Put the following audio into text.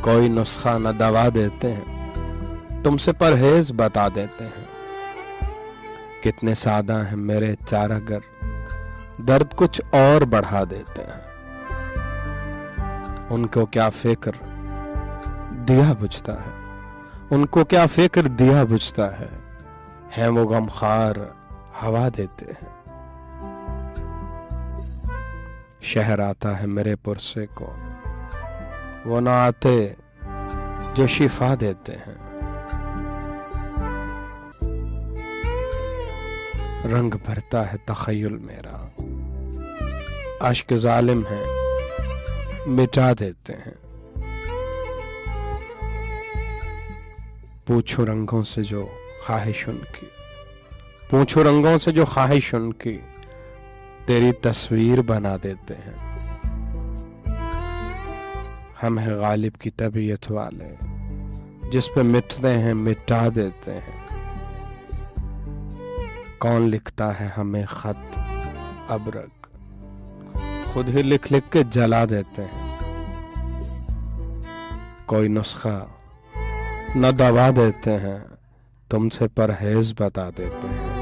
कोई नुस्खा न दवा देते हैं, तुमसे परहेज बता देते हैं। कितने सादा हैं मेरे चारागर, दर्द कुछ और बढ़ा देते हैं। उनको क्या फिक्र दिया बुझता है, उनको क्या फिक्र दिया बुझता है वो गमखार हवा देते हैं। शहर आता है मेरे पुरसे को, वो ना आते जो शिफा देते हैं। रंग भरता है तखय्युल मेरा, अश्क जालिम है मिटा देते हैं। पूछो रंगों से जो ख्वाहिश उनकी, पूछो रंगों से जो ख्वाहिश उनकी, तेरी तस्वीर बना देते हैं। हम हैं गालिब की तबीयत वाले, जिस पे मिटते हैं मिटा देते हैं। कौन लिखता है हमें खत अबरक, खुद ही लिख लिख के जला देते हैं। कोई नुस्खा न दवा देते हैं, तुमसे परहेज बता देते हैं।